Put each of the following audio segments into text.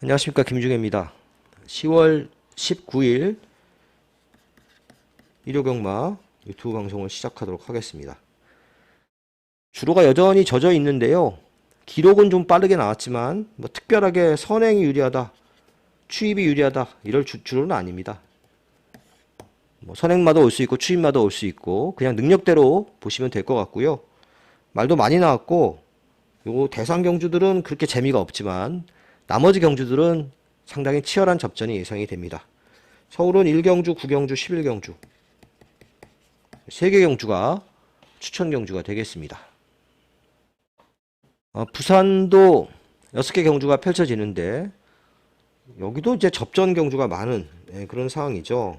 안녕하십니까, 김중혜입니다. 10월 19일 일요경마 유튜브 방송을 시작하도록 하겠습니다. 주로가 여전히 젖어 있는데요. 기록은 좀 빠르게 나왔지만 특별하게 선행이 유리하다, 추입이 유리하다 이럴 주로는 아닙니다. 선행마다 올 수 있고 추입마다 올 수 있고 그냥 능력대로 보시면 될 것 같고요. 말도 많이 나왔고 요 대상 경주들은 그렇게 재미가 없지만 나머지 경주들은 상당히 치열한 접전이 예상이 됩니다. 서울은 1경주, 9경주, 11경주 3개 경주가 추천 경주가 되겠습니다. 부산도 6개 경주가 펼쳐지는데 여기도 이제 접전 경주가 많은 그런 상황이죠.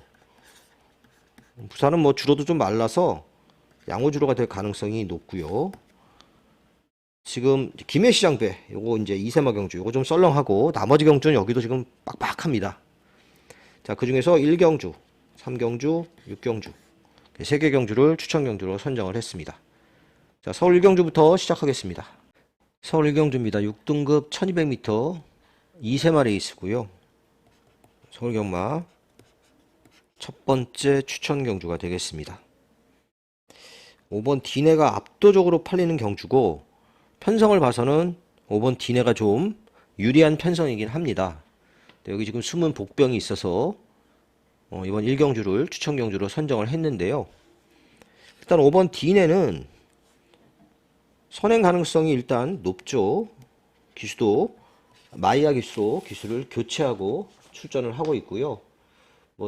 부산은 주로도 좀 말라서 양호주로가 될 가능성이 높고요. 지금 김해시장배 요거 이제 이세마 경주 요거 좀 썰렁하고 나머지 경주는 여기도 지금 빡빡합니다. 자, 그 중에서 1경주, 3경주, 6경주 3개 경주를 추천 경주로 선정을 했습니다. 자, 서울 1경주부터 시작하겠습니다. 서울 1경주입니다. 6등급 1200m 이세마 레이스고요. 서울 경마 첫 번째 추천 경주가 되겠습니다. 5번 디네가 압도적으로 팔리는 경주고 편성을 봐서는 5번 디네가 좀 유리한 편성이긴 합니다. 여기 지금 숨은 복병이 있어서 이번 1경주를 추천 경주로 선정을 했는데요. 일단 5번 디네는 선행 가능성이 일단 높죠. 기수도 마이야 기수를 교체하고 출전을 하고 있고요.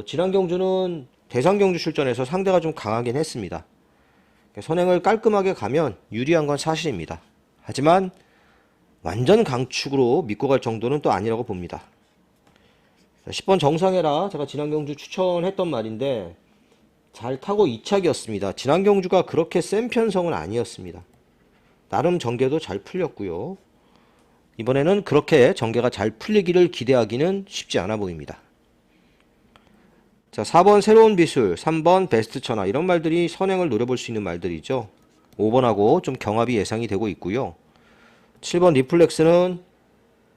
지난 경주는 대상 경주 출전해서 상대가 좀 강하긴 했습니다. 선행을 깔끔하게 가면 유리한 건 사실입니다. 하지만 완전 강축으로 믿고 갈 정도는 또 아니라고 봅니다. 10번 정상해라 제가 지난 경주 추천했던 말인데 잘 타고 2착이었습니다. 지난 경주가 그렇게 센 편성은 아니었습니다. 나름 전개도 잘 풀렸고요. 이번에는 그렇게 전개가 잘 풀리기를 기대하기는 쉽지 않아 보입니다. 자, 4번 새로운 비술, 3번 베스트 천하 이런 말들이 선행을 노려볼 수 있는 말들이죠. 5번하고 좀 경합이 예상이 되고 있고요. 7번 리플렉스는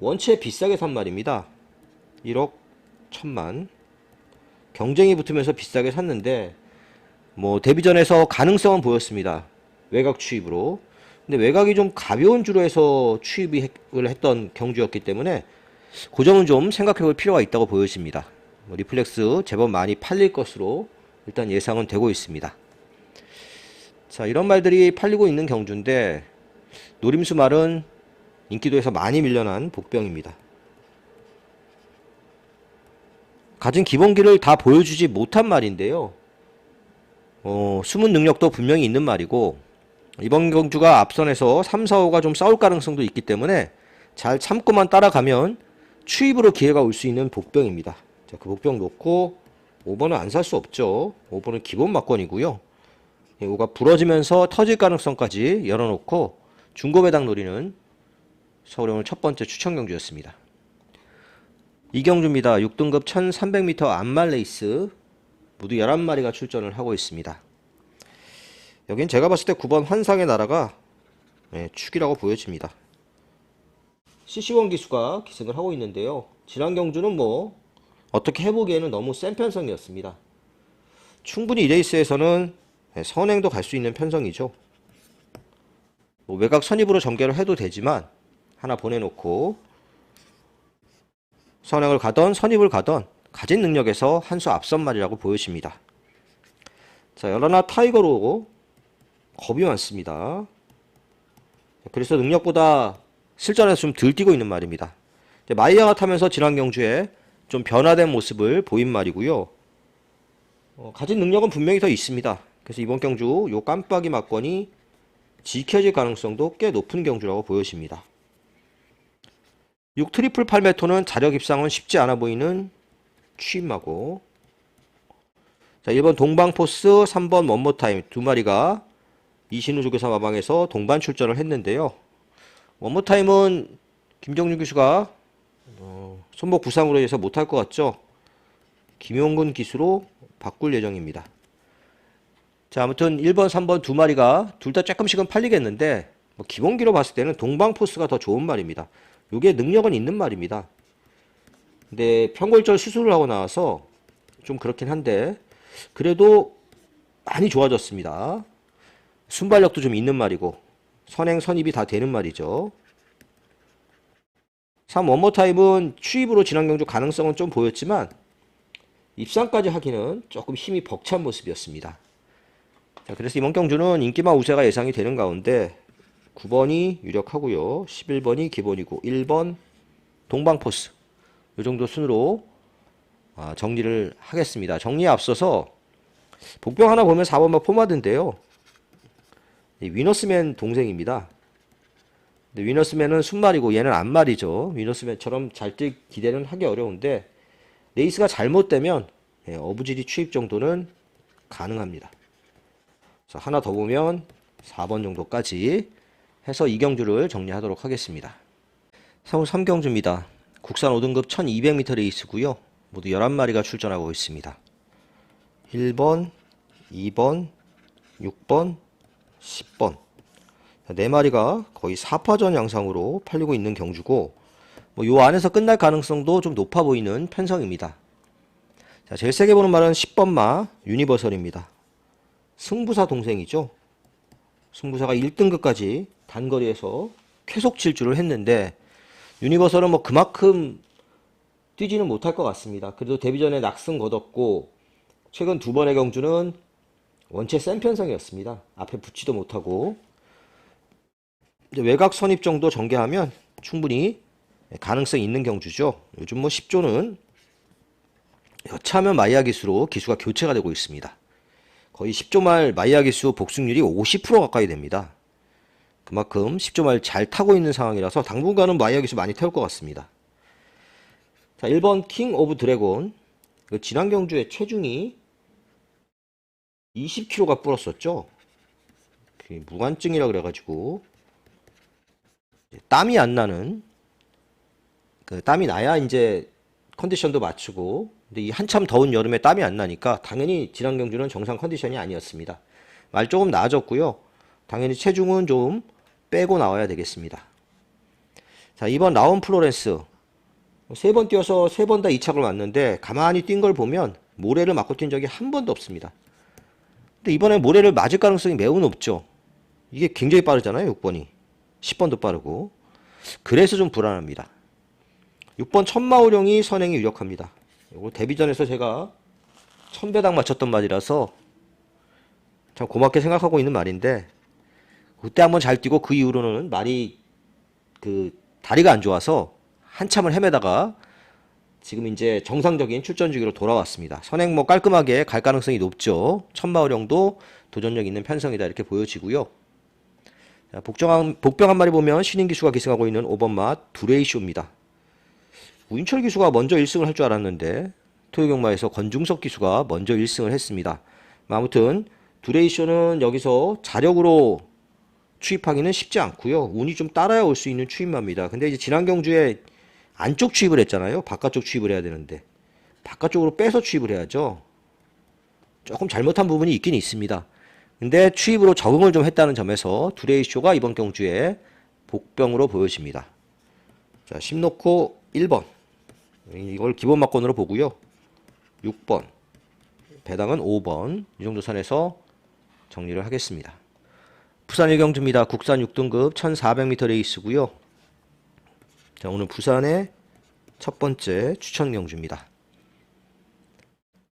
원체 비싸게 산 말입니다. 1억 1000만 경쟁이 붙으면서 비싸게 샀는데 데뷔전에서 가능성은 보였습니다. 외곽 추입으로. 근데 외곽이 좀 가벼운 주로 해서 추입을 했던 경주였기 때문에 그 점은 좀 생각해 볼 필요가 있다고 보여집니다. 리플렉스 제법 많이 팔릴 것으로 일단 예상은 되고 있습니다. 자, 이런 말들이 팔리고 있는 경주인데 노림수 말은 인기도에서 많이 밀려난 복병입니다. 가진 기본기를 다 보여주지 못한 말인데요. 숨은 능력도 분명히 있는 말이고 이번 경주가 앞선에서 3, 4, 5가 좀 싸울 가능성도 있기 때문에 잘 참고만 따라가면 추입으로 기회가 올 수 있는 복병입니다. 자, 그 복병 놓고 5번은 안 살 수 없죠. 5번은 기본 막권이고요. 5가 부러지면서 터질 가능성까지 열어놓고 중고 배당 노리는 서울의 오늘 첫 번째 추천 경주였습니다. 2경주입니다. 6등급 1300m 안말 레이스 모두 11마리가 출전을 하고 있습니다. 여긴 제가 봤을 때 9번 환상의 나라가 축이라고 보여집니다. CC1 기수가 기승을 하고 있는데요. 지난 경주는 어떻게 해보기에는 너무 센 편성이었습니다. 충분히 이 레이스에서는 선행도 갈 수 있는 편성이죠. 외곽 선입으로 전개를 해도 되지만 하나 보내놓고 선행을 가던 선입을 가던 가진 능력에서 한 수 앞선 말이라고 보여집니다. 자, 열하나 타이거로 겁이 많습니다. 그래서 능력보다 실전에서 좀 덜 뛰고 있는 말입니다. 마이야가 타면서 지난 경주에 좀 변화된 모습을 보인 말이고요. 가진 능력은 분명히 더 있습니다. 그래서 이번 경주 요 깜빡이 막건이 지켜질 가능성도 꽤 높은 경주라고 보여집니다. 6 트리플 8m는 자력 입상은 쉽지 않아 보이는 취임마고. 자, 1번 동방포스, 3번 원모타임 두 마리가 이신우 조교사 마방에서 동반 출전을 했는데요. 원모타임은 김정준 기수가 손목 부상으로 해서 못할 것 같죠. 김용근 기수로 바꿀 예정입니다. 자, 아무튼 1번, 3번 두 마리가 둘 다 조금씩은 팔리겠는데 기본기로 봤을 때는 동방포스가 더 좋은 말입니다. 요게 능력은 있는 말입니다. 근데 편골절 수술을 하고 나와서 좀 그렇긴 한데 그래도 많이 좋아졌습니다. 순발력도 좀 있는 말이고 선행 선입이 다 되는 말이죠. 3 원모타임은 추입으로 지난 경주 가능성은 좀 보였지만 입상까지 하기는 조금 힘이 벅찬 모습이었습니다. 자, 그래서 이번 경주는 인기마 우세가 예상이 되는 가운데 9번이 유력하고요. 11번이 기본이고 1번 동방포스 이 정도 순으로 정리를 하겠습니다. 정리에 앞서서 복병 하나 보면 4번마 포마드인데요. 위너스맨 동생입니다. 근데 위너스맨은 순말이고 얘는 안말이죠. 위너스맨처럼 잘 뛸 기대는 하기 어려운데 레이스가 잘못되면 어부지리 추입 정도는 가능합니다. 그래서 하나 더 보면 4번 정도까지 해서 2경주를 정리하도록 하겠습니다. 3월 3경주입니다. 국산 5등급 1200m 레이스고요. 모두 11마리가 출전하고 있습니다. 1번, 2번, 6번, 10번 4마리가 거의 4파전 양상으로 팔리고 있는 경주고 요 안에서 끝날 가능성도 좀 높아 보이는 편성입니다. 자, 제일 세게 보는 말은 10번마 유니버설입니다. 승부사 동생이죠. 승부사가 1등급까지 단거리에서 쾌속 질주를 했는데 유니버설은 뭐 그만큼 뛰지는 못할 것 같습니다. 그래도 데뷔전에 낙승 거뒀고 최근 두 번의 경주는 원체 센 편성이었습니다. 앞에 붙지도 못하고 이제 외곽 선입 정도 전개하면 충분히 가능성이 있는 경주죠. 요즘 뭐 10조는 여차하면 마이야 기수로 기수가 교체가 되고 있습니다. 거의 10조 말 마이야 기수 복승률이 50% 가까이 됩니다. 그만큼 10조 말 잘 타고 있는 상황이라서 당분간은 마이야 기수 많이 태울 것 같습니다. 자, 1번 킹 오브 드래곤. 지난 경주에 체중이 20kg가 불었었죠. 무관증이라 그래가지고 땀이 안 나는 땀이 나야 이제 컨디션도 맞추고 근데 이 한참 더운 여름에 땀이 안 나니까 당연히 지난 경주는 정상 컨디션이 아니었습니다. 말 조금 나아졌고요. 당연히 체중은 좀 빼고 나와야 되겠습니다. 자, 2번 라온 플로렌스 3번 뛰어서 3번 다 2착을 왔는데 가만히 뛴 걸 보면 모래를 맞고 뛴 적이 한 번도 없습니다. 근데 이번에 모래를 맞을 가능성이 매우 높죠. 이게 굉장히 빠르잖아요. 6번이 10번도 빠르고 그래서 좀 불안합니다. 6번 천마오룡이 선행이 유력합니다. 이거 데뷔전에서 제가 1000배당 맞췄던 말이라서 참 고맙게 생각하고 있는 말인데 그때 한번 잘 뛰고 그 이후로는 말이 다리가 안 좋아서 한참을 헤매다가 지금 이제 정상적인 출전 주기로 돌아왔습니다. 선행 뭐 깔끔하게 갈 가능성이 높죠. 천마오룡도 도전력 있는 편성이다 이렇게 보여지고요. 자, 복병 한 마리 보면 신인 기수가 기승하고 있는 5번마 두레이쇼입니다. 우인철 기수가 먼저 1승을 할 줄 알았는데 토요경마에서 권중석 기수가 먼저 1승을 했습니다. 아무튼 두레이쇼는 여기서 자력으로 추입하기는 쉽지 않고요. 운이 좀 따라야 올 수 있는 추입마입니다. 근데 이제 지난 경주에 안쪽 추입을 했잖아요. 바깥쪽 추입을 해야 되는데 바깥쪽으로 빼서 추입을 해야죠. 조금 잘못한 부분이 있긴 있습니다. 근데 추입으로 적응을 좀 했다는 점에서 두레이쇼가 이번 경주에 복병으로 보여집니다. 자, 10 놓고 1번 이걸 기본 막건으로 보고요. 6번 배당은 5번 이 정도 선에서 정리를 하겠습니다. 부산 1경주입니다. 국산 6등급 1400m 레이스고요. 자, 오늘 부산의 첫 번째 추천 경주입니다.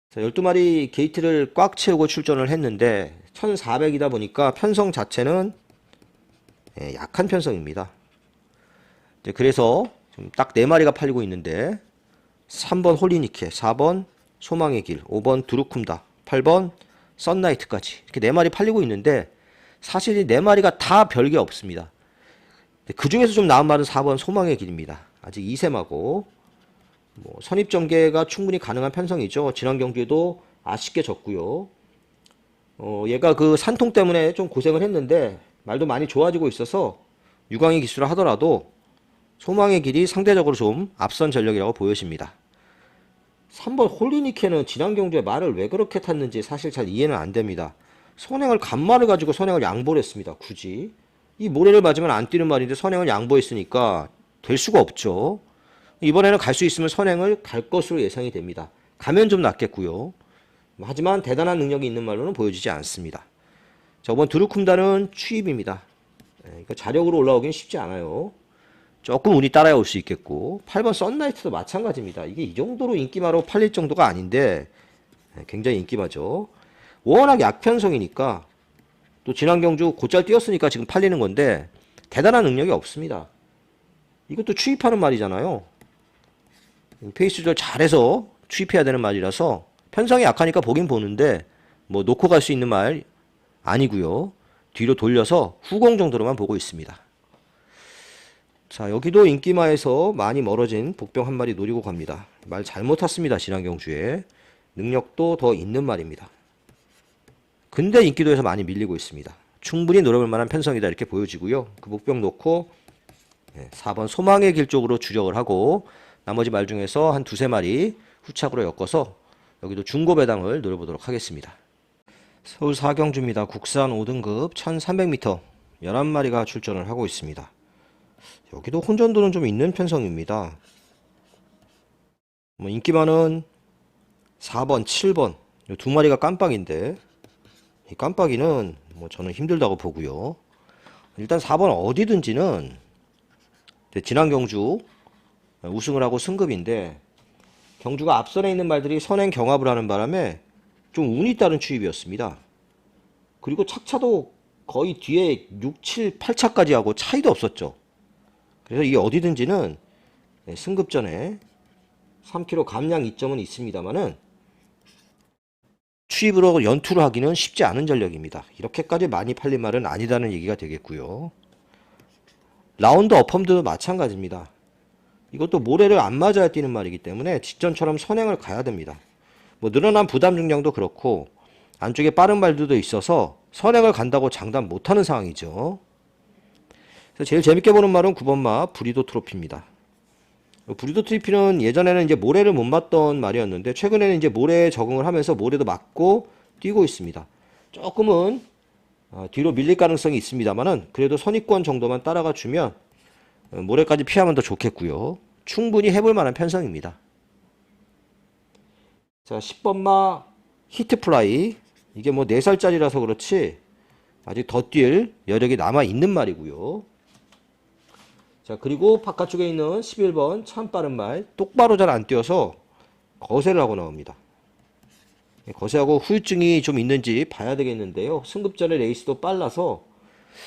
자, 12마리 게이트를 꽉 채우고 출전을 했는데 1400이다 보니까 편성 자체는 약한 편성입니다. 그래서 딱 4마리가 팔리고 있는데 3번 홀리니케, 4번 소망의 길, 5번 두루쿰다, 8번 썬나이트까지 이렇게 4마리 팔리고 있는데 사실 이 4마리가 다 별게 없습니다. 그 중에서 좀 나은 말은 4번 소망의 길입니다. 아직 2세마고 뭐 선입 전개가 충분히 가능한 편성이죠. 지난 경주에도 아쉽게 졌고요. 얘가 그 산통 때문에 좀 고생을 했는데 말도 많이 좋아지고 있어서 유광의 기수를 하더라도 소망의 길이 상대적으로 좀 앞선 전력이라고 보여집니다. 3번 홀리니케는 지난 경주에 말을 왜 그렇게 탔는지 사실 잘 이해는 안 됩니다. 선행을 간말을 가지고 선행을 양보를 했습니다. 굳이 이 모래를 맞으면 안 뛰는 말인데 선행을 양보했으니까 될 수가 없죠. 이번에는 갈 수 있으면 선행을 갈 것으로 예상이 됩니다. 가면 좀 낫겠고요. 하지만 대단한 능력이 있는 말로는 보여지지 않습니다. 자, 이번 드루쿰다는 추입입니다. 그러니까 자력으로 올라오긴 쉽지 않아요. 조금 운이 따라올 수 있겠고 8번 썬라이트도 마찬가지입니다. 이게 이 정도로 인기마로 팔릴 정도가 아닌데 굉장히 인기마죠. 워낙 약편성이니까 또 지난 경주 곧잘 뛰었으니까 지금 팔리는 건데 대단한 능력이 없습니다. 이것도 추입하는 말이잖아요. 페이스 조절 잘해서 추입해야 되는 말이라서 편성이 약하니까 보긴 보는데 뭐 놓고 갈 수 있는 말 아니고요. 뒤로 돌려서 후공 정도로만 보고 있습니다. 자, 여기도 인기마에서 많이 멀어진 복병 한 마리 노리고 갑니다. 말 잘못 탔습니다. 지난 경주에. 능력도 더 있는 말입니다. 근데 인기도에서 많이 밀리고 있습니다. 충분히 노려볼 만한 편성이다 이렇게 보여지고요. 그 복병 놓고 4번 소망의 길 쪽으로 주력을 하고 나머지 말 중에서 한 두세 마리 후착으로 엮어서 여기도 중고 배당을 노려보도록 하겠습니다. 서울 사경주입니다. 국산 5등급 1300m 11마리가 출전을 하고 있습니다. 여기도 혼전도는 좀 있는 편성입니다. 인기 많은 4번, 7번 이 두 마리가 깜빡인데 이 깜빡이는 저는 힘들다고 보고요. 일단 4번 어디든지는 지난 경주 우승을 하고 승급인데 경주가 앞선에 있는 말들이 선행 경합을 하는 바람에 좀 운이 따른 추입이었습니다. 그리고 착차도 거의 뒤에 6, 7, 8차까지 하고 차이도 없었죠. 그래서 이게 어디든지는 승급 전에 3km 감량 이점은 있습니다만은 추입으로 연투를 하기는 쉽지 않은 전력입니다. 이렇게까지 많이 팔린 말은 아니다는 얘기가 되겠고요. 라운드 어펌도 마찬가지입니다. 이것도 모래를 안 맞아야 뛰는 말이기 때문에 직전처럼 선행을 가야 됩니다. 늘어난 부담 중량도 그렇고 안쪽에 빠른 발들도 있어서 선행을 간다고 장담 못하는 상황이죠. 그래서 제일 재밌게 보는 말은 9번 마 브리도 트로피입니다. 브리도 트로피는 예전에는 이제 모래를 못 맞던 말이었는데 최근에는 이제 모래에 적응을 하면서 모래도 맞고 뛰고 있습니다. 조금은 뒤로 밀릴 가능성이 있습니다만은 그래도 선입권 정도만 따라가 주면 모래까지 피하면 더 좋겠고요. 충분히 해볼 만한 편성입니다. 자, 10번 마 히트플라이. 이게 4살짜리라서 그렇지 아직 더 뛸 여력이 남아 있는 말이고요. 자, 그리고 바깥쪽에 있는 11번 참 빠른 말. 똑바로 잘 안 뛰어서 거세를 하고 나옵니다. 거세하고 후유증이 좀 있는지 봐야 되겠는데요. 승급 전에 레이스도 빨라서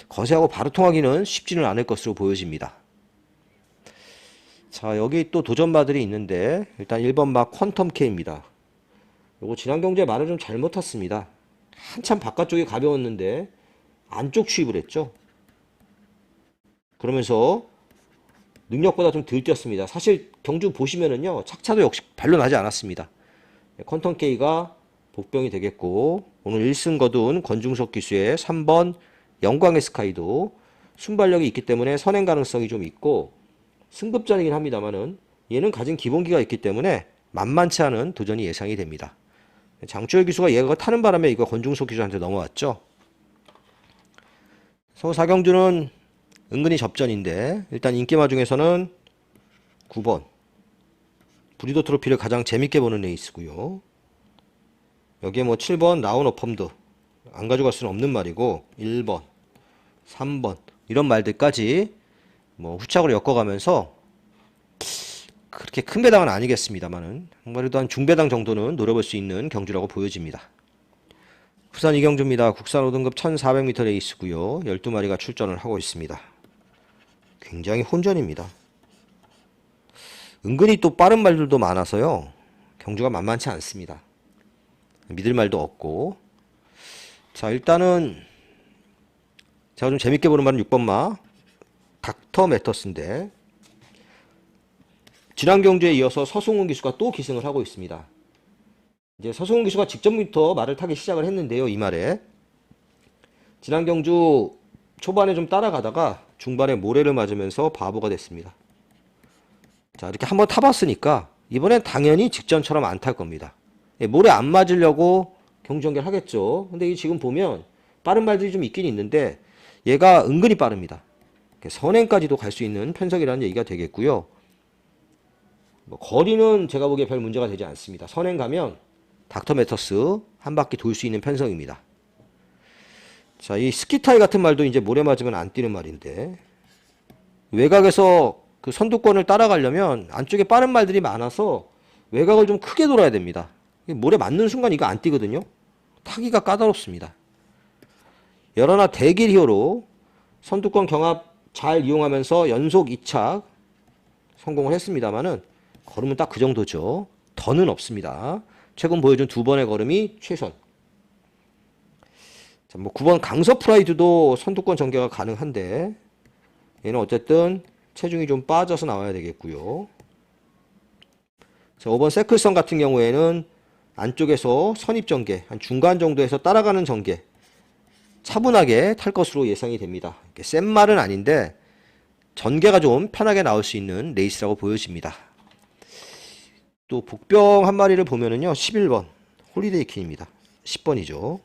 거세하고 바로 통하기는 쉽지는 않을 것으로 보여집니다. 자, 여기 또 도전마들이 있는데 일단 1번 막 퀀텀 K입니다. 요거 지난 경주에 말을 좀 잘못 탔습니다. 한참 바깥쪽이 가벼웠는데 안쪽 추입을 했죠. 그러면서 능력보다 좀 덜 뛰었습니다. 사실 경주 보시면은요 착차도 역시 별로 나지 않았습니다. 퀀텀 K가 복병이 되겠고 오늘 1승 거둔 권중석 기수의 3번 영광의 스카이도 순발력이 있기 때문에 선행 가능성이 좀 있고 승급전이긴 합니다만은 얘는 가진 기본기가 있기 때문에 만만치 않은 도전이 예상이 됩니다. 장주열 기수가 얘가 타는 바람에 이거 권중석 기수한테 넘어왔죠. 서울 사경주는 은근히 접전인데 일단 인기마 중에서는 9번 브리도 트로피를 가장 재밌게 보는 레이스고요. 여기에 7번 라운 어펌드 안 가져갈 수는 없는 말이고 1번 3번 이런 말들까지 후착으로 엮어가면서 그렇게 큰 배당은 아니겠습니다만은 그래도 한 중배당 정도는 노려볼 수 있는 경주라고 보여집니다. 부산 이경주입니다. 국산 5등급 1400m 레이스고요. 12마리가 출전을 하고 있습니다. 굉장히 혼전입니다. 은근히 또 빠른 말들도 많아서요. 경주가 만만치 않습니다. 믿을 말도 없고. 자, 일단은 제가 좀 재밌게 보는 말은 6번 마 닥터 매터스인데 지난 경주에 이어서 서승훈 기수가 또 기승을 하고 있습니다. 이제 서승훈 기수가 직전부터 말을 타기 시작을 했는데요. 이 말에 지난 경주 초반에 좀 따라가다가 중반에 모래를 맞으면서 바보가 됐습니다. 자, 이렇게 한번 타봤으니까 이번엔 당연히 직전처럼 안 탈 겁니다. 모래 안 맞으려고 경주 연결하겠죠. 근데 이 지금 보면 빠른 말들이 좀 있긴 있는데 얘가 은근히 빠릅니다. 선행까지도 갈 수 있는 편성이라는 얘기가 되겠고요. 뭐 거리는 제가 보기에 별 문제가 되지 않습니다. 선행 가면 닥터 매터스 한 바퀴 돌 수 있는 편성입니다. 자, 이 스키타이 같은 말도 이제 모래 맞으면 안 뛰는 말인데, 외곽에서 그 선두권을 따라가려면 안쪽에 빠른 말들이 많아서 외곽을 좀 크게 돌아야 됩니다. 모래 맞는 순간 이거 안 뛰거든요. 타기가 까다롭습니다. 열하나 대길 히어로 선두권 경합 잘 이용하면서 연속 2착 성공을 했습니다만은 걸음은 딱 그 정도죠. 더는 없습니다. 최근 보여준 두 번의 걸음이 최선. 자, 뭐 9번 강서 프라이드도 선두권 전개가 가능한데 얘는 어쨌든 체중이 좀 빠져서 나와야 되겠고요. 자, 5번 세클선 같은 경우에는 안쪽에서 선입 전개, 한 중간 정도에서 따라가는 전개 차분하게 탈 것으로 예상이 됩니다. 센 말은 아닌데 전개가 좀 편하게 나올 수 있는 레이스라고 보여집니다. 또 복병 한 마리를 보면은요, 11번 홀리데이 퀸입니다. 10번이죠.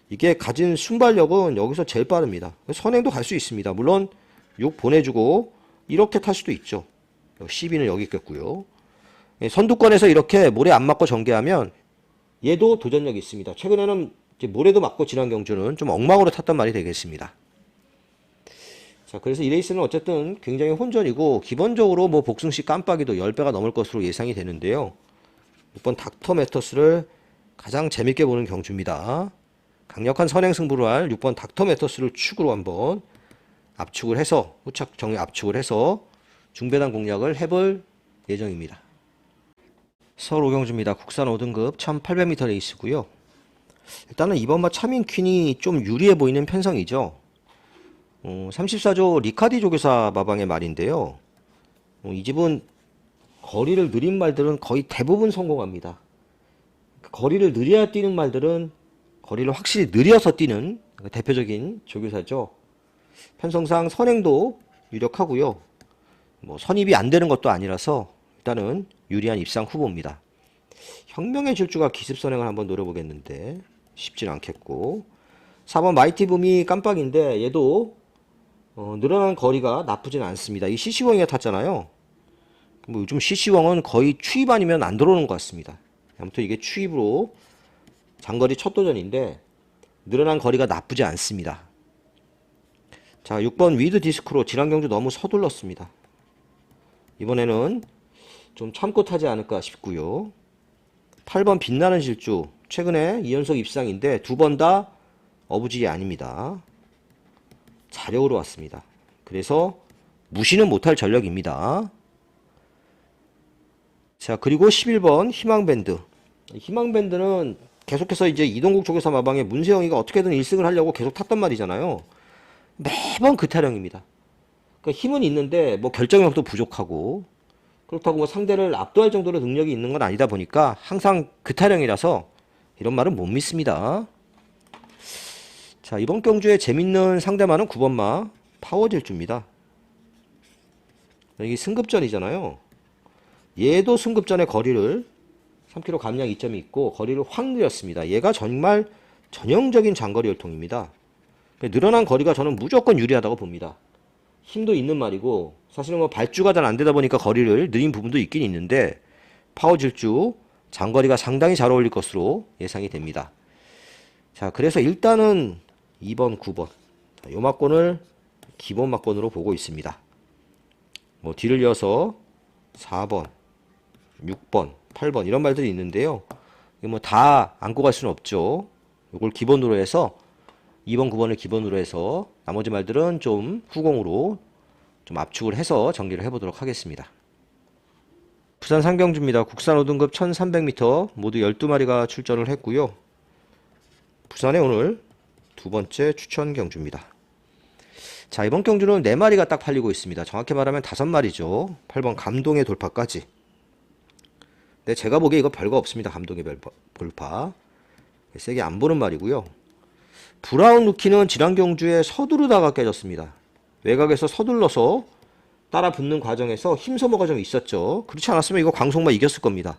이게 가진 순발력은 여기서 제일 빠릅니다. 선행도 갈 수 있습니다. 물론 욕 보내주고 이렇게 탈 수도 있죠. 12는 여기 있겠고요. 선두권에서 이렇게 모래 안 맞고 전개하면 얘도 도전력이 있습니다. 최근에는 이제 모래도 맞고 지난 경주는 좀 엉망으로 탔단 말이 되겠습니다. 자, 그래서 이 레이스는 어쨌든 굉장히 혼전이고 기본적으로 뭐 복승시 깜빡이도 10배가 넘을 것으로 예상이 되는데요. 6번 닥터 매터스를 가장 재밌게 보는 경주입니다. 강력한 선행 승부를 할 6번 닥터 매터스를 축으로 한번 압축을 해서 후착 정리 압축을 해서 중배당 공략을 해볼 예정입니다. 서울 5경주입니다. 국산 5등급 1800m 레이스고요. 일단은 이번 마 차민 퀸이 좀 유리해 보이는 편성이죠. 34조 리카디 조교사 마방의 말인데요. 이 집은 거리를 느린 말들은 거의 대부분 성공합니다. 거리를 느려야 뛰는 말들은 거리를 확실히 느려서 뛰는 대표적인 조교사죠. 편성상 선행도 유력하고요. 뭐 선입이 안 되는 것도 아니라서 일단은 유리한 입상 후보입니다. 혁명의 질주가 기습 선행을 한번 노려보겠는데 쉽진 않겠고, 4번 마이티붐이 깜빡인데 얘도 늘어난 거리가 나쁘진 않습니다. 이 CC왕이가 탔잖아요. 뭐 요즘 CC왕은 거의 추입 아니면 안 들어오는 것 같습니다. 아무튼 이게 추입으로 장거리 첫 도전인데 늘어난 거리가 나쁘지 않습니다. 자, 6번 위드 디스크로 지난 경주 너무 서둘렀습니다. 이번에는 좀 참고 타지 않을까 싶고요. 8번 빛나는 질주 최근에 2연속 입상인데 두 번 다 어부질이 아닙니다. 자력으로 왔습니다. 그래서 무시는 못할 전력입니다. 자, 그리고 11번 희망밴드. 희망밴드는 계속해서 이제 이동국 조교사 마방에 문세영이가 어떻게든 1승을 하려고 계속 탔단 말이잖아요. 매번 그 타령입니다. 그러니까 힘은 있는데 뭐 결정력도 부족하고, 그렇다고 뭐 상대를 압도할 정도로 능력이 있는 건 아니다 보니까 항상 그 타령이라서 이런 말은 못 믿습니다. 자, 이번 경주에 재밌는 상대마는 9번마 파워질주입니다. 이게 승급전이잖아요. 얘도 승급전의 거리를 3km 감량 이점이 있고 거리를 확 늘렸습니다. 얘가 정말 전형적인 장거리 혈통입니다. 늘어난 거리가 저는 무조건 유리하다고 봅니다. 힘도 있는 말이고 사실은 뭐 발주가 잘 안 되다 보니까 거리를 느린 부분도 있긴 있는데 파워질주 장거리가 상당히 잘 어울릴 것으로 예상이 됩니다. 자, 그래서 일단은 2번, 9번 요 막권을 기본 막권으로 보고 있습니다. 뭐 뒤를 이어서 4번, 6번, 8번 이런 말들이 있는데요. 뭐 다 안고 갈 수는 없죠. 이걸 기본으로 해서 2번, 9번을 기본으로 해서 나머지 말들은 좀 후공으로 좀 압축을 해서 정리를 해보도록 하겠습니다. 부산 상경주입니다. 국산 5등급 1300m 모두 12마리가 출전을 했고요. 부산에 오늘 두 번째 추천 경주입니다. 자, 이번 경주는 4마리가 딱 팔리고 있습니다. 정확히 말하면 5마리죠. 8번 감동의 돌파까지. 근데 제가 보기에 이거 별거 없습니다. 감동의 돌파. 세게 안 보는 말이고요. 브라운 루키는 지난 경주에 서두르다가 깨졌습니다. 외곽에서 서둘러서 따라 붙는 과정에서 힘소모가 좀 있었죠. 그렇지 않았으면 이거 광속마 이겼을 겁니다.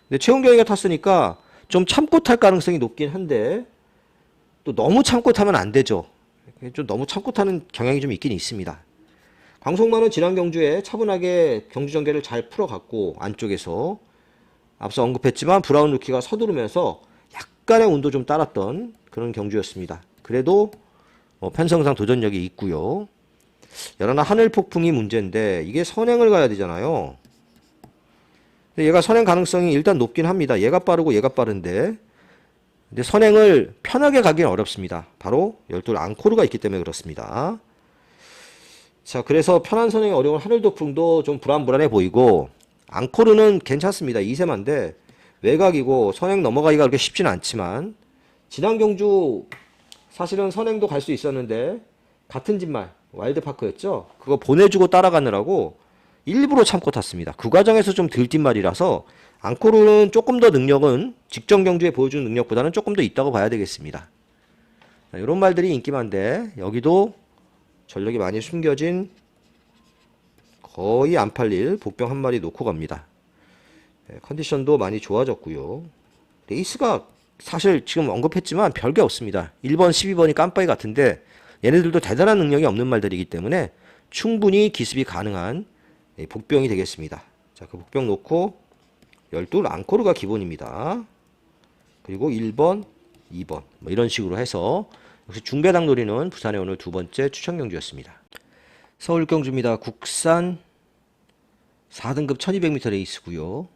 근데 최은경이가 탔으니까 좀 참고 탈 가능성이 높긴 한데 또 너무 참고 타면 안 되죠. 좀 너무 참고 타는 경향이 좀 있긴 있습니다. 광속만은 지난 경주에 차분하게 경주 전개를 잘 풀어갔고 안쪽에서 앞서 언급했지만 브라운 루키가 서두르면서 약간의 운도 좀 따랐던 그런 경주였습니다. 그래도 편성상 도전력이 있고요. 여러나 하늘 폭풍이 문제인데 이게 선행을 가야 되잖아요. 근데 얘가 선행 가능성이 일단 높긴 합니다. 얘가 빠르고 얘가 빠른데 근데 선행을 편하게 가기는 어렵습니다. 바로 12 앙코르가 있기 때문에 그렇습니다. 자, 그래서 편한 선행이 어려운 하늘 폭풍도 좀 불안불안해 보이고 앙코르는 괜찮습니다. 2세만데 외곽이고 선행 넘어가기가 그렇게 쉽지는 않지만 지난 경주 사실은 선행도 갈 수 있었는데 같은 집말 와일드파크였죠. 그거 보내주고 따라가느라고 일부러 참고 탔습니다. 그 과정에서 좀 들뛴말이라서 앙코르는 조금 더 능력은 직전 경주에 보여준 능력보다는 조금 더 있다고 봐야 되겠습니다. 자, 이런 말들이 인기만데 여기도 전력이 많이 숨겨진 거의 안 팔릴 복병 한 마리 놓고 갑니다. 컨디션도 많이 좋아졌고요. 레이스가 사실 지금 언급했지만 별게 없습니다. 1번, 12번이 깜빡이 같은데 얘네들도 대단한 능력이 없는 말들이기 때문에 충분히 기습이 가능한 복병이 되겠습니다. 자, 그 복병 놓고 12 앙코르가 기본입니다. 그리고 1번, 2번 뭐 이런 식으로 해서 역시 중배당 노리는 부산의 오늘 두 번째 추천 경주였습니다. 서울 경주입니다. 국산 4등급 1200m 레이스고요.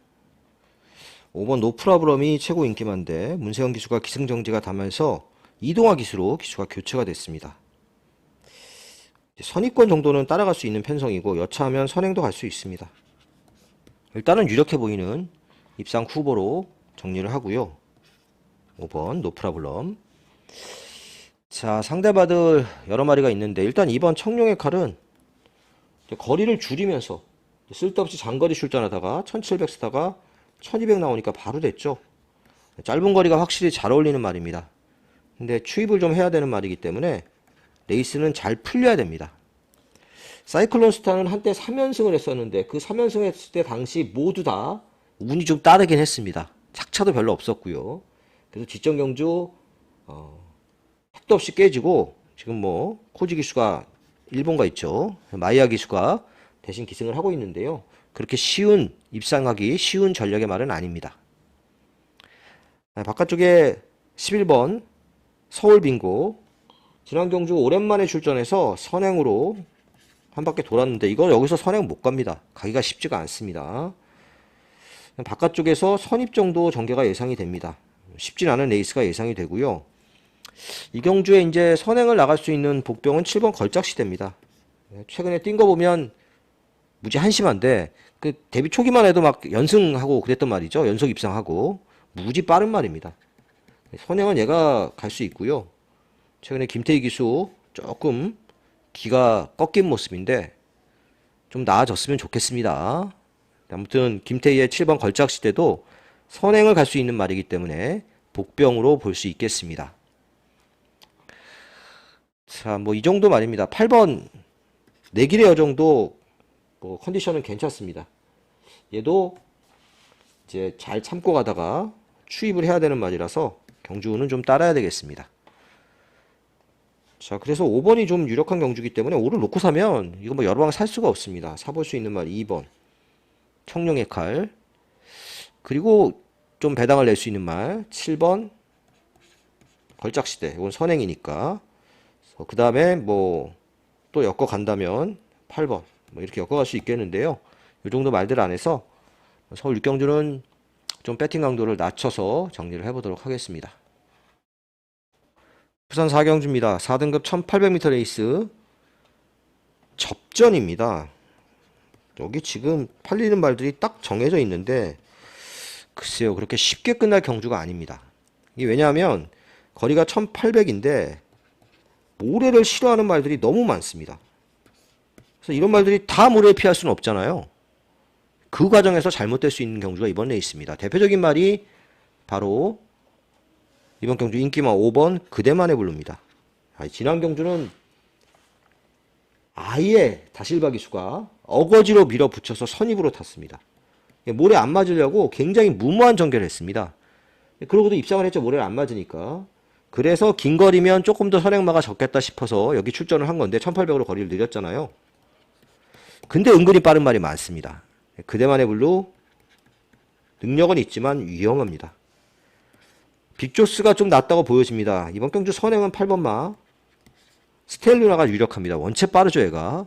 5번 노프라브럼이 최고 인기만데 문세영 기수가 기승정지가 되면서 이동화 기수로 기수가 교체가 됐습니다. 선입권 정도는 따라갈 수 있는 편성이고 여차하면 선행도 갈 수 있습니다. 일단은 유력해 보이는 입상 후보로 정리를 하고요. 5번 노프라블럼. 자, 상대받을 여러 마리가 있는데 일단 2번 청룡의 칼은 거리를 줄이면서 쓸데없이 장거리 출전하다가 1700 쓰다가 1200 나오니까 바로 됐죠. 짧은 거리가 확실히 잘 어울리는 말입니다. 근데 추입을 좀 해야 되는 말이기 때문에 레이스는 잘 풀려야 됩니다. 사이클론 스타는 한때 3연승을 했었는데 그 3연승 했을 때 당시 모두 다 운이 좀 따르긴 했습니다. 착차도 별로 없었고요. 그래서 직전 경주 택도 없이 깨지고 지금 뭐 코지 기수가 일본가 있죠. 마이야 기수가 대신 기승을 하고 있는데요. 그렇게 쉬운 입상하기 쉬운 전력의 말은 아닙니다. 바깥쪽에 11번 서울 빙고 지난 경주 오랜만에 출전해서 선행으로 한 바퀴 돌았는데 이거 여기서 선행 못 갑니다. 가기가 쉽지가 않습니다. 바깥쪽에서 선입 정도 전개가 예상이 됩니다. 쉽진 않은 레이스가 예상이 되고요. 이 경주에 이제 선행을 나갈 수 있는 복병은 7번 걸작시대입니다. 최근에 뛴 거 보면 무지 한심한데 그 데뷔 초기만 해도 막 연승하고 그랬던 말이죠. 연속 입상하고 무지 빠른 말입니다. 선행은 얘가 갈 수 있고요. 최근에 김태희 기수 조금 기가 꺾인 모습인데 좀 나아졌으면 좋겠습니다. 아무튼 김태희의 7번 걸작시대도 선행을 갈 수 있는 말이기 때문에 복병으로 볼 수 있겠습니다. 자, 뭐 이 정도 말입니다. 8번 내길의 여정도 뭐 컨디션은 괜찮습니다. 얘도 이제 잘 참고 가다가 추입을 해야 되는 말이라서 경주는 좀 따라야 되겠습니다. 자, 그래서 5번이 좀 유력한 경주기 때문에 5를 놓고 사면 이거 뭐 여러 방 살 수가 없습니다. 사볼 수 있는 말 2번 청룡의 칼, 그리고 좀 배당을 낼 수 있는 말 7번 걸작시대, 이건 선행이니까. 그 다음에 뭐 또 엮어 간다면 8번 뭐 이렇게 엮어갈 수 있겠는데요. 이 정도 말들 안에서 서울 6경주는 좀 배팅 강도를 낮춰서 정리를 해보도록 하겠습니다. 부산 4경주입니다. 4등급 1800m 레이스 접전입니다. 여기 지금 팔리는 말들이 딱 정해져 있는데 글쎄요, 그렇게 쉽게 끝날 경주가 아닙니다. 이게 왜냐하면 거리가 1800인데 모래를 싫어하는 말들이 너무 많습니다. 그래서 이런 말들이 다 모래를 피할 수는 없잖아요. 그 과정에서 잘못될 수 있는 경주가 이번 레이스입니다. 대표적인 말이 바로 이번 경주 인기만 5번 그대만의 블루입니다. 지난 경주는 아예 다실바 기수가 어거지로 밀어붙여서 선입으로 탔습니다. 모래 안 맞으려고 굉장히 무모한 전개를 했습니다. 그러고도 입상을 했죠. 모래를 안 맞으니까. 그래서 긴 거리면 조금 더 선행마가 적겠다 싶어서 여기 출전을 한 건데 1800으로 거리를 늘렸잖아요. 근데 은근히 빠른 말이 많습니다. 그대만의 블루 능력은 있지만 위험합니다. 빅조스가 좀 낫다고 보여집니다. 이번 경주 선행은 8번마 스텔루나가 유력합니다. 원체 빠르죠 얘가.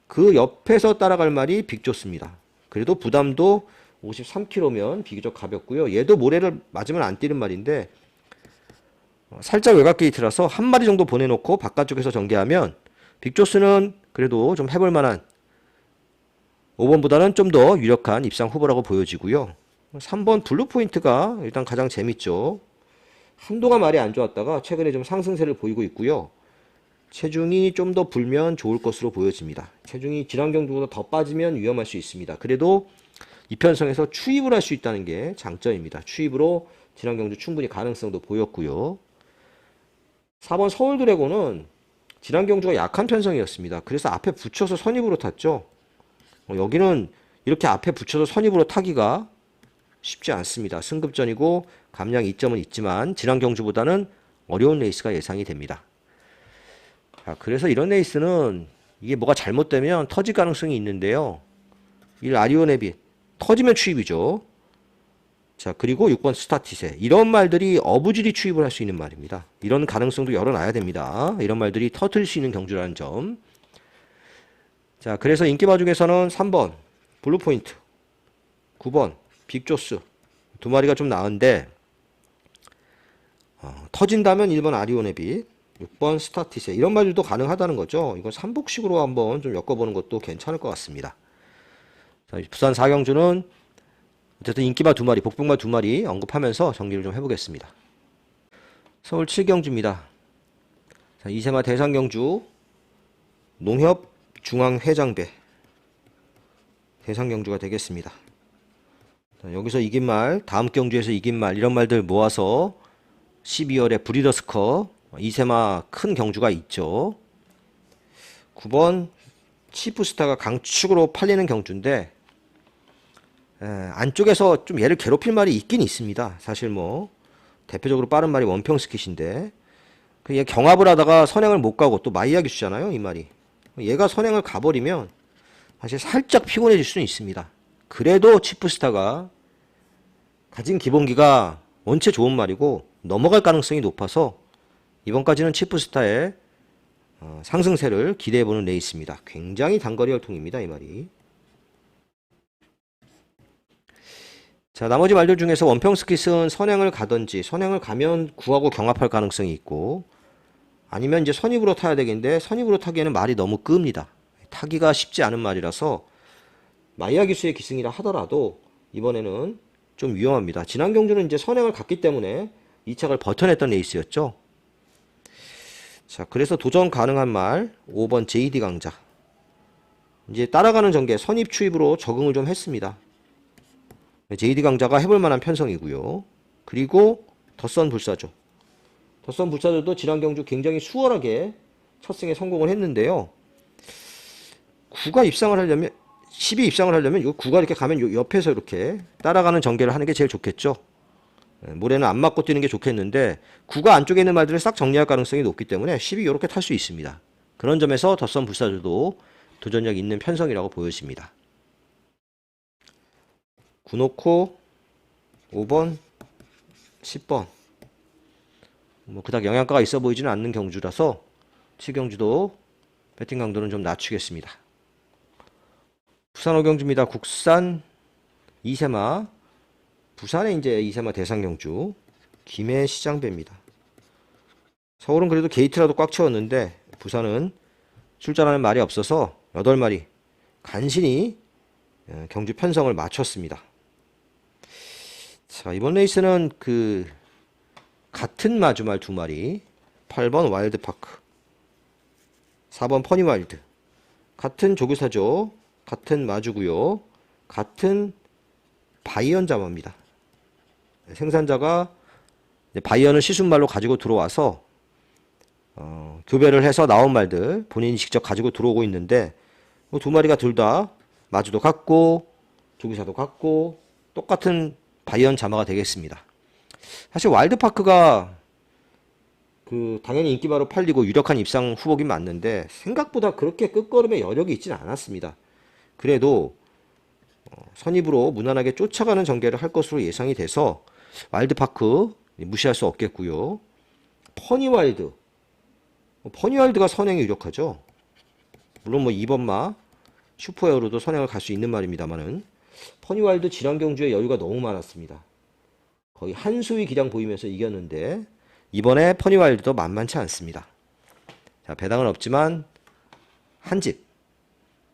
그 옆에서 따라갈 말이 빅조스입니다. 그래도 부담도 53kg면 비교적 가볍고요. 얘도 모래를 맞으면 안 뛰는 말인데 살짝 외곽 게이트라서 한 마리 정도 보내놓고 바깥쪽에서 전개하면 빅조스는 그래도 좀 해볼 만한 5번보다는 좀 더 유력한 입상 후보라고 보여지고요. 3번 블루포인트가 일단 가장 재밌죠. 한동안 말이 안 좋았다가 최근에 좀 상승세를 보이고 있고요. 체중이 좀 더 불면 좋을 것으로 보여집니다. 체중이 지난 경주보다 더 빠지면 위험할 수 있습니다. 그래도 이편성에서 추입을 할 수 있다는 게 장점입니다. 추입으로 지난 경주 충분히 가능성도 보였고요. 4번 서울 드래곤은 지난 경주가 약한 편성이었습니다. 그래서 앞에 붙여서 선입으로 탔죠. 여기는 이렇게 앞에 붙여서 선입으로 타기가 쉽지 않습니다. 승급전이고 감량 이점은 있지만 지난 경주보다는 어려운 레이스가 예상이 됩니다. 자, 그래서 이런 레이스는 이게 뭐가 잘못되면 터질 가능성이 있는데요. 1 아리오네빗 터지면 추입이죠. 자, 그리고 6번 스타티세 이런 말들이 어부질이 추입을 할 수 있는 말입니다. 이런 가능성도 열어놔야 됩니다. 이런 말들이 터뜨릴 수 있는 경주라는 점. 자, 그래서 인기마 중에서는 3번 블루포인트, 9번 빅조스 두 마리가 좀 나은데 터진다면 1번 아리오네빗, 6번 스타티세 이런 말들도 가능하다는 거죠. 이건 삼복식으로 한번 좀 엮어보는 것도 괜찮을 것 같습니다. 자, 부산 4경주는 어쨌든 인기마 두 마리, 복병마 두 마리 언급하면서 정리를 좀 해보겠습니다. 서울 7경주입니다. 자, 이세마 대상경주 농협 중앙회장배 대상경주가 되겠습니다. 자, 여기서 이긴 말, 다음 경주에서 이긴 말 이런 말들 모아서 12월에 브리더스컵 이세마 큰 경주가 있죠. 9번 치프스타가 강축으로 팔리는 경주인데 안쪽에서 좀 얘를 괴롭힐 말이 있긴 있습니다. 사실 뭐 대표적으로 빠른 말이 원평스킷인데 얘 경합을 하다가 선행을 못 가고 또 마이야 기수잖아요. 이 말이 얘가 선행을 가버리면 사실 살짝 피곤해질 수는 있습니다. 그래도 치프스타가 가진 기본기가 원체 좋은 말이고 넘어갈 가능성이 높아서 이번까지는 치프스타의 상승세를 기대해보는 레이스입니다. 굉장히 단거리 혈통입니다. 이 말이. 자, 나머지 말들 중에서 원평스킷은 선행을 가든지 선행을 가면 구하고 경합할 가능성이 있고 아니면 이제 선입으로 타야 되겠는데 선입으로 타기에는 말이 너무 끕니다. 타기가 쉽지 않은 말이라서 마이야 기수의 기승이라 하더라도 이번에는 좀 위험합니다. 지난 경주는 이제 선행을 갔기 때문에 이 착을 버텨냈던 레이스였죠. 자, 그래서 도전 가능한 말 5번 JD 강자 이제 따라가는 전개 선입 추입으로 적응을 좀 했습니다. JD 강자가 해볼 만한 편성이고요. 그리고 덧선 불사조 덧선 불사조도 지난 경주 굉장히 수월하게 첫 승에 성공을 했는데요. 9가 입상을 하려면 10이 입상을 하려면 이 9가 이렇게 가면 요 옆에서 이렇게 따라가는 전개를 하는 게 제일 좋겠죠. 모래는 안 맞고 뛰는 게 좋겠는데 9가 안쪽에 있는 말들을 싹 정리할 가능성이 높기 때문에 10이 이렇게 탈 수 있습니다. 그런 점에서 덧선 불사조도 도전력 있는 편성이라고 보여집니다. 9 놓고 5번 10번 뭐 그닥 영양가가 있어 보이지는 않는 경주라서 7경주도 배팅 강도는 좀 낮추겠습니다. 부산 5경주입니다. 국산 이세마 부산에 이제 이세마 대상경주 김해 시장배입니다. 서울은 그래도 게이트라도 꽉 채웠는데 부산은 출전하는 말이 없어서 8마리 간신히 경주 편성을 마쳤습니다. 자, 이번 레이스는 그 같은 마주말 두 마리 8번 와일드파크 4번 퍼니와일드 같은 조교사죠. 같은 마주고요. 같은 바이언 자마입니다. 생산자가 바이언을 시순말로 가지고 들어와서 교배를 해서 나온 말들 본인이 직접 가지고 들어오고 있는데 두 마리가 둘 다 마주도 같고 조교사도 같고 똑같은 바이언 자마가 되겠습니다. 사실 와일드파크가 당연히 인기바로 팔리고 유력한 입상 후보긴 맞는데 생각보다 그렇게 끝걸음에 여력이 있지는 않았습니다. 그래도 선입으로 무난하게 쫓아가는 전개를 할 것으로 예상이 돼서 와일드파크 무시할 수 없겠고요. 퍼니와일드. 퍼니와일드가 선행이 유력하죠. 물론 뭐 2번마 슈퍼에어로도 선행을 갈 수 있는 말입니다만은 퍼니와일드 질환경주의 여유가 너무 많았습니다. 거의 한 수위 기량 보이면서 이겼는데 이번에 퍼니와일드도 만만치 않습니다. 자, 배당은 없지만 한 집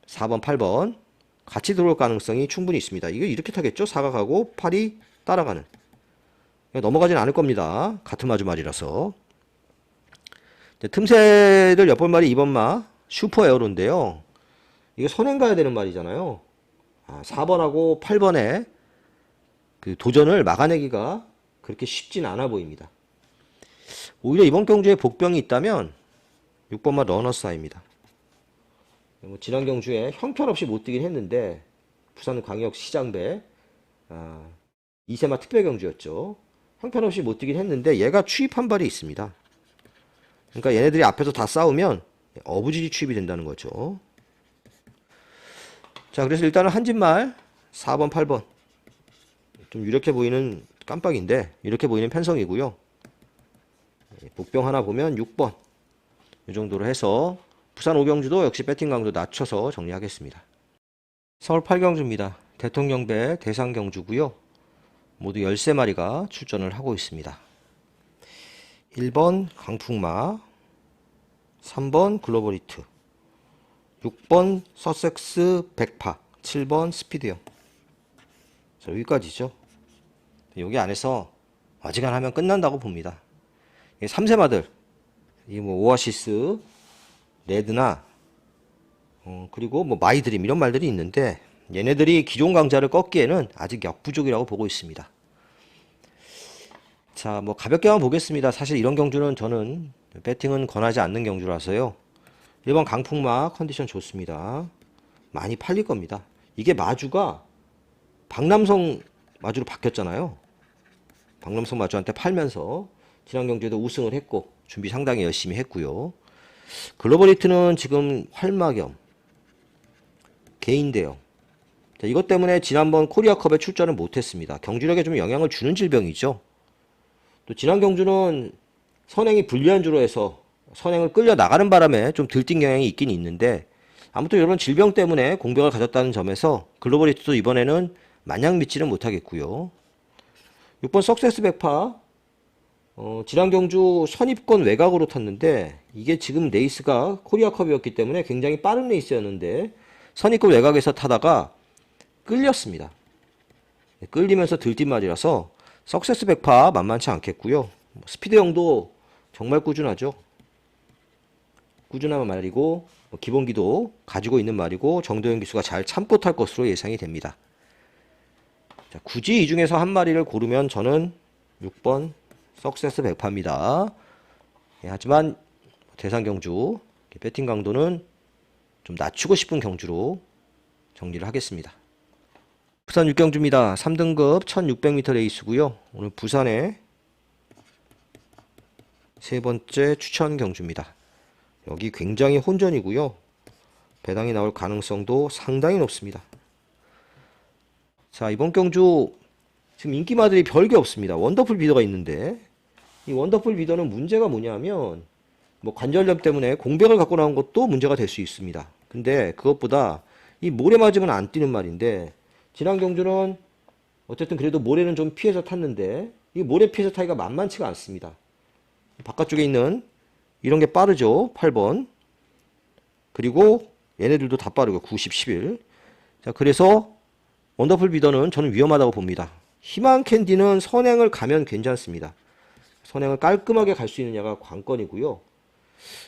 4번, 8번 같이 들어올 가능성이 충분히 있습니다. 이거 이렇게 타겠죠? 4가 가고 8이 따라가는. 넘어가진 않을 겁니다. 같은 마주말이라서. 틈새를 엿볼 말이 2번마 슈퍼에어로인데요. 이게 선행 가야 되는 말이잖아요. 4번하고 8번에 그 도전을 막아내기가 그렇게 쉽진 않아 보입니다. 오히려 이번 경주에 복병이 있다면 6번마 러너스아입니다. 뭐 지난 경주에 형편없이 못 뛰긴 했는데 부산광역 시장배 2세마 특별 경주였죠. 형편없이 못 뛰긴 했는데 얘가 추입 한 발이 있습니다. 그러니까 얘네들이 앞에서 다 싸우면 어부지리 추입이 된다는 거죠. 자, 그래서 일단은 한진말 4번, 8번 좀 유력해 보이는 깜빡인데 이렇게 보이는 편성이고요. 복병 하나 보면 6번 이 정도로 해서 부산 5경주도 역시 배팅 강도 낮춰서 정리하겠습니다. 서울 8경주입니다. 대통령배 대상경주고요. 모두 13마리가 출전을 하고 있습니다. 1번 강풍마, 3번 글로벌히트, 6번 서섹스 백파, 7번 스피드형. 자, 여기까지죠. 여기 안에서 어지간하면 끝난다고 봅니다. 3세마들, 이 뭐 오아시스, 레드나 그리고 뭐 마이드림 이런 말들이 있는데 얘네들이 기존 강자를 꺾기에는 아직 역부족이라고 보고 있습니다. 자, 뭐 가볍게만 보겠습니다. 사실 이런 경주는 저는 배팅은 권하지 않는 경주라서요. 1번 강풍마 컨디션 좋습니다. 많이 팔릴 겁니다. 이게 마주가 박남성 마주로 바뀌었잖아요. 박남성 마주한테 팔면서 지난 경주에도 우승을 했고 준비 상당히 열심히 했고요. 글로벌히트는 지금 활마겸 개인 대형. 자, 이것 때문에 지난번 코리아컵에 출전을 못했습니다. 경주력에 좀 영향을 주는 질병이죠. 또 지난 경주는 선행이 불리한 주로 해서 선행을 끌려 나가는 바람에 좀 들뛴 경향이 있긴 있는데 아무튼 이런 질병 때문에 공백을 가졌다는 점에서 글로벌히트도 이번에는 마냥 믿지는 못하겠고요. 6번 석세스 백파 지난 경주 선입권 외곽으로 탔는데 이게 지금 레이스가 코리아컵이었기 때문에 굉장히 빠른 레이스였는데 선입권 외곽에서 타다가 끌렸습니다. 끌리면서 들뛴 말이라서 석세스 백파 만만치 않겠고요. 스피드형도 정말 꾸준하죠. 꾸준한 말이고 기본기도 가지고 있는 말이고 정도현 기수가 잘 참고 탈 것으로 예상이 됩니다. 자, 굳이 이 중에서 한 마리를 고르면 저는 6번 석세스 백파입니다. 하지만 대상경주 배팅 강도는 좀 낮추고 싶은 경주로 정리를 하겠습니다. 부산 6경주입니다. 3등급 1600m 레이스고요. 오늘 부산의 세 번째 추천 경주입니다. 여기 굉장히 혼전이고요. 배당이 나올 가능성도 상당히 높습니다. 자, 이번 경주 지금 인기마들이 별게 없습니다. 원더풀 비더가 있는데 이 원더풀 비더는 문제가 뭐냐면 뭐 관절염 때문에 공백을 갖고 나온 것도 문제가 될 수 있습니다. 근데 그것보다 이 모래 맞으면 안 뛰는 말인데 지난 경주는 어쨌든 그래도 모래는 좀 피해서 탔는데 이 모래 피해서 타기가 만만치가 않습니다. 바깥쪽에 있는 이런 게 빠르죠. 8번. 그리고 얘네들도 다 빠르고 90, 11. 자, 그래서 원더풀 비더는 저는 위험하다고 봅니다. 희망 캔디는 선행을 가면 괜찮습니다. 선행을 깔끔하게 갈 수 있느냐가 관건이고요.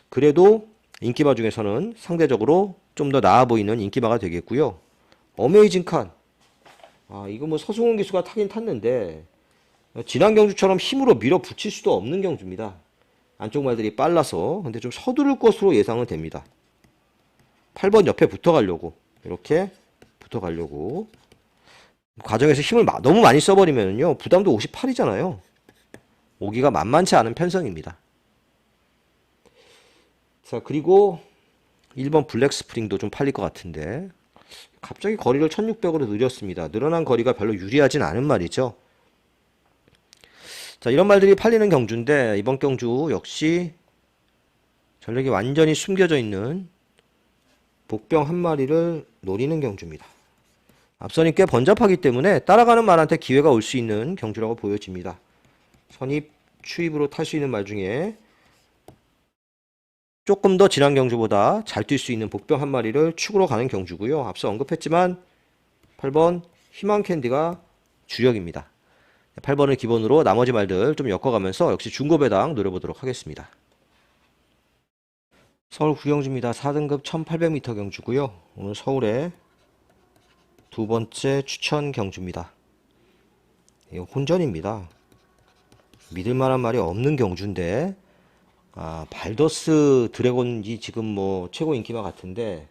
그래도 인기마 중에서는 상대적으로 좀 더 나아 보이는 인기마가 되겠고요. 어메이징 칸. 이거 뭐 서승훈 기수가 타긴 탔는데 지난 경주처럼 힘으로 밀어붙일 수도 없는 경주입니다. 안쪽 말들이 빨라서 근데 좀 서두를 것으로 예상은 됩니다. 8번 옆에 붙어가려고 이렇게 붙어가려고 과정에서 힘을 너무 많이 써버리면요 부담도 58이잖아요. 오기가 만만치 않은 편성입니다. 자, 그리고 1번 블랙 스프링도 좀 팔릴 것 같은데 갑자기 거리를 1600으로 늘렸습니다. 늘어난 거리가 별로 유리하진 않은 말이죠. 자, 이런 말들이 팔리는 경주인데 이번 경주 역시 전력이 완전히 숨겨져 있는 복병 한 마리를 노리는 경주입니다. 앞선이 꽤 번잡하기 때문에 따라가는 말한테 기회가 올 수 있는 경주라고 보여집니다. 선입, 추입으로 탈 수 있는 말 중에 조금 더 지난 경주보다 잘 뛸 수 있는 복병 한 마리를 축으로 가는 경주고요. 앞서 언급했지만 8번 희망캔디가 주력입니다. 8번을 기본으로 나머지 말들 좀 엮어가면서 역시 중고배당 노려보도록 하겠습니다. 서울 구경주입니다. 4등급 1800m 경주고요. 오늘 서울의 두 번째 추천 경주입니다. 이거 혼전입니다. 믿을만한 말이 없는 경주인데 발더스 드래곤이 지금 뭐 최고 인기마 같은데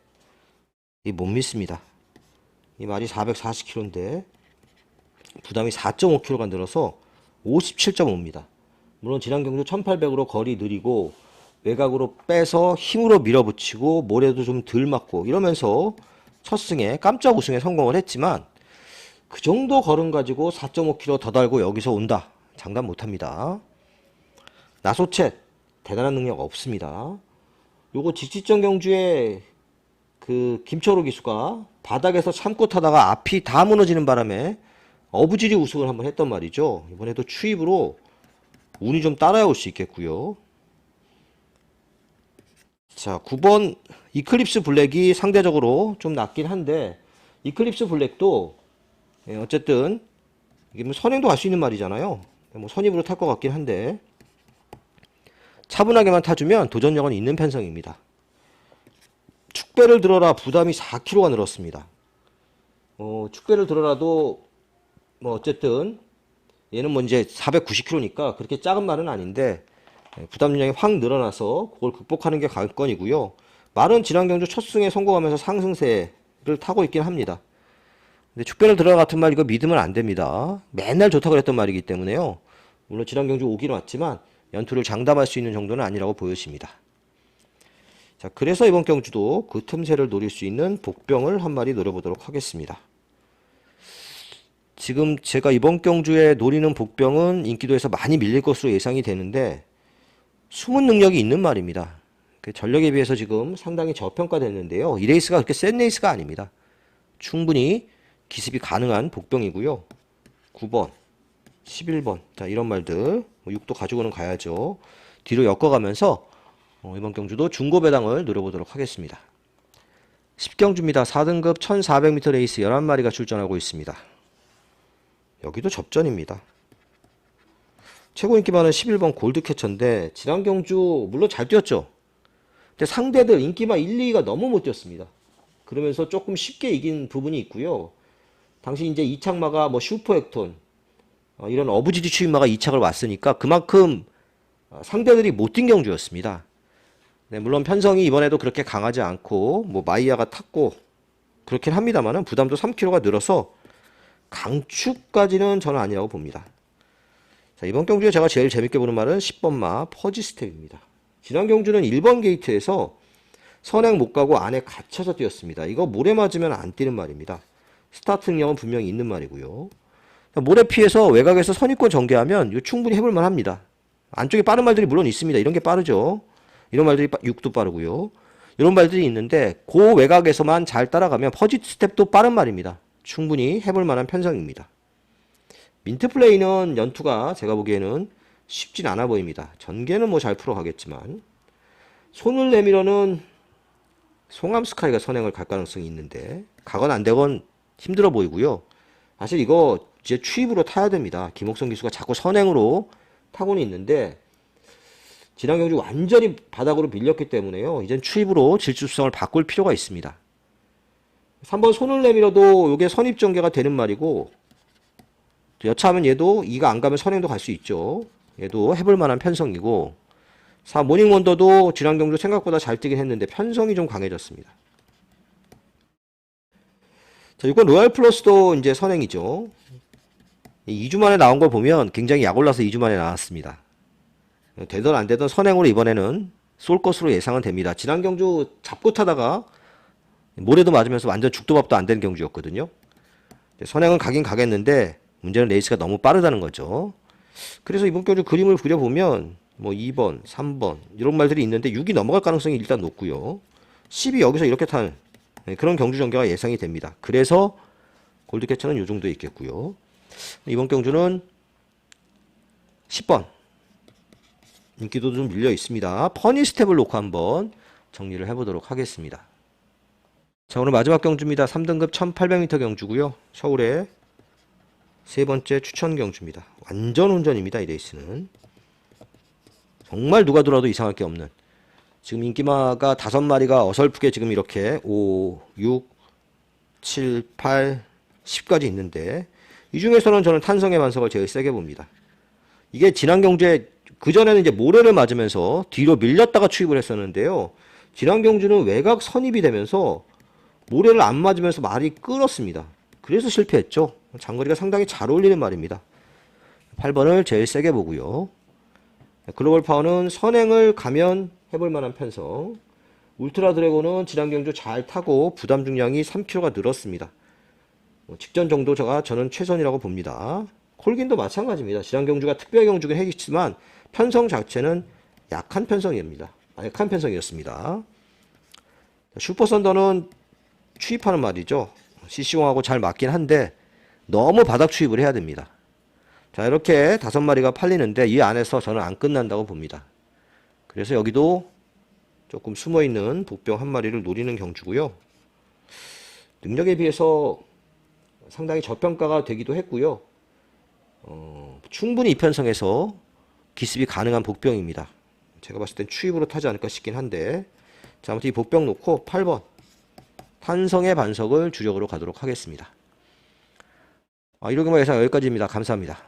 이 못 믿습니다. 이 말이 440kg인데 부담이 4.5kg가 늘어서 57.5입니다. 물론 지난 경주 1800으로 거리 느리고 외곽으로 빼서 힘으로 밀어붙이고 모래도 좀 덜 맞고 이러면서 첫 승에 깜짝 우승에 성공을 했지만 그 정도 걸음 가지고 4.5kg 더 달고 여기서 온다. 장담 못합니다. 나소챗 대단한 능력 없습니다. 요거 직지점 경주에 그 김철호 기수가 바닥에서 참고 타다가 앞이 다 무너지는 바람에 어부지리 우승을 한번 했단 말이죠. 이번에도 추입으로 운이 좀 따라올 수 있겠고요. 자, 9번 이클립스 블랙이 상대적으로 좀 낮긴 한데 이클립스 블랙도 어쨌든 이게 뭐 선행도 갈 수 있는 말이잖아요. 뭐 선입으로 탈 것 같긴 한데 차분하게만 타주면 도전력은 있는 편성입니다. 축배를 들어라 부담이 4kg가 늘었습니다. 축배를 들어라도 뭐 어쨌든 얘는 뭐 이제 490kg니까 그렇게 작은 말은 아닌데 부담 량이 확 늘어나서 그걸 극복하는 게 관건이고요. 말은 지난 경주 첫 승에 성공하면서 상승세를 타고 있긴 합니다. 근데 축배를 들어라 같은 말 이거 믿으면 안 됩니다. 맨날 좋다고 그랬던 말이기 때문에요. 물론 지난 경주 오긴 왔지만 연투를 장담할 수 있는 정도는 아니라고 보여집니다. 자, 그래서 이번 경주도 그 틈새를 노릴 수 있는 복병을 한 마리 노려보도록 하겠습니다. 지금 제가 이번 경주에 노리는 복병은 인기도에서 많이 밀릴 것으로 예상이 되는데 숨은 능력이 있는 말입니다. 그 전력에 비해서 지금 상당히 저평가됐는데요. 이 레이스가 그렇게 센 레이스가 아닙니다. 충분히 기습이 가능한 복병이고요. 9번, 11번 자 이런 말들 6도 가지고는 가야죠. 뒤로 엮어가면서 이번 경주도 중고배당을 노려보도록 하겠습니다. 10경주입니다. 4등급 1400m 레이스 11마리가 출전하고 있습니다. 여기도 접전입니다. 최고 인기만은 11번 골드캐쳐인데 지난 경주 물론 잘 뛰었죠. 근데 상대들 인기만 1, 2위가 너무 못 뛰었습니다. 그러면서 조금 쉽게 이긴 부분이 있고요. 당시 이제 2착마가 뭐 슈퍼액톤 이런 어부지리 추임마가 2착을 왔으니까 그만큼 상대들이 못 뛴 경주였습니다. 네, 물론 편성이 이번에도 그렇게 강하지 않고 뭐 마이야가 탔고 그렇긴 합니다만은 부담도 3kg가 늘어서 강추까지는 저는 아니라고 봅니다. 자, 이번 경주에 제가 제일 재밌게 보는 말은 10번마 퍼지스텝입니다. 지난 경주는 1번 게이트에서 선행 못 가고 안에 갇혀서 뛰었습니다. 이거 모래 맞으면 안 뛰는 말입니다. 스타트 능력은 분명히 있는 말이고요. 모래 피해서 외곽에서 선입권 전개하면 이거 충분히 해볼만 합니다. 안쪽에 빠른 말들이 물론 있습니다. 이런 게 빠르죠. 이런 말들이 6도 빠르고요. 이런 말들이 있는데 그 외곽에서만 잘 따라가면 퍼지 스텝도 빠른 말입니다. 충분히 해볼 만한 편성입니다. 민트 플레이는 연투가 제가 보기에는 쉽진 않아 보입니다. 전개는 뭐 잘 풀어가겠지만 손을 내밀어는 송암 스카이가 선행을 갈 가능성이 있는데 가건 안 되건 힘들어 보이고요. 사실 이거 이제 추입으로 타야 됩니다. 김옥성 기수가 자꾸 선행으로 타고는 있는데 지난 경주 완전히 바닥으로 밀렸기 때문에요. 이젠 추입으로 질주성을 바꿀 필요가 있습니다. 3번 손을 내밀어도 이게 선입 전개가 되는 말이고 여차하면 얘도 2가 안 가면 선행도 갈 수 있죠. 얘도 해볼 만한 편성이고 4 모닝원더도 지난 경주 생각보다 잘 뛰긴 했는데 편성이 좀 강해졌습니다. 자, 6번 로얄 플러스도 이제 선행이죠. 2주 만에 나온 걸 보면 굉장히 약 올라서 2주 만에 나왔습니다. 되든 안 되든 선행으로 이번에는 쏠 것으로 예상은 됩니다. 지난 경주 잡고 타다가 모래도 맞으면서 완전 죽도밥도 안 되는 경주였거든요. 선행은 가긴 가겠는데 문제는 레이스가 너무 빠르다는 거죠. 그래서 이번 경주 그림을 그려보면 뭐 2번, 3번 이런 말들이 있는데 6이 넘어갈 가능성이 일단 높고요. 10이 여기서 이렇게 탄 그런 경주 전개가 예상이 됩니다. 그래서 골드캐쳐는 이 정도에 있겠고요. 이번 경주는 10번 인기도 좀 밀려 있습니다. 퍼니 스텝을 놓고 한번 정리를 해보도록 하겠습니다. 자, 오늘 마지막 경주입니다. 3등급 1800m 경주고요. 서울의 세 번째 추천 경주입니다. 완전 혼전입니다. 이 레이스는 정말 누가 들어도 이상할 게 없는, 지금 인기마가 5마리가 어설프게 지금 이렇게 5, 6, 7, 8, 10까지 있는데 이 중에서는 저는 탄성의 반석을 제일 세게 봅니다. 이게 지난 경주에 그전에는 이제 모래를 맞으면서 뒤로 밀렸다가 추입을 했었는데요. 지난 경주는 외곽 선입이 되면서 모래를 안 맞으면서 말이 끌었습니다. 그래서 실패했죠. 장거리가 상당히 잘 어울리는 말입니다. 8번을 제일 세게 보고요. 글로벌 파워는 선행을 가면 해볼 만한 편성. 울트라 드래곤은 지난 경주 잘 타고 부담 중량이 3kg가 늘었습니다. 직전 정도 저는 최선이라고 봅니다. 콜긴도 마찬가지입니다. 지난 경주가 특별 경주긴 했지만 편성 자체는 약한 편성입니다. 약한 편성이었습니다. 슈퍼 썬더는 추입하는 말이죠. CC1하고 잘 맞긴 한데 너무 바닥 추입을 해야 됩니다. 자, 이렇게 5마리가 팔리는데 이 안에서 저는 안 끝난다고 봅니다. 그래서 여기도 조금 숨어있는 복병 한 마리를 노리는 경주고요. 능력에 비해서 상당히 저평가가 되기도 했고요. 충분히 이편성에서 기습이 가능한 복병입니다. 제가 봤을 땐 추입으로 타지 않을까 싶긴 한데, 자, 아무튼 이 복병 놓고 8번 탄성의 반석을 주력으로 가도록 하겠습니다. 이렇게만 예상 여기까지입니다. 감사합니다.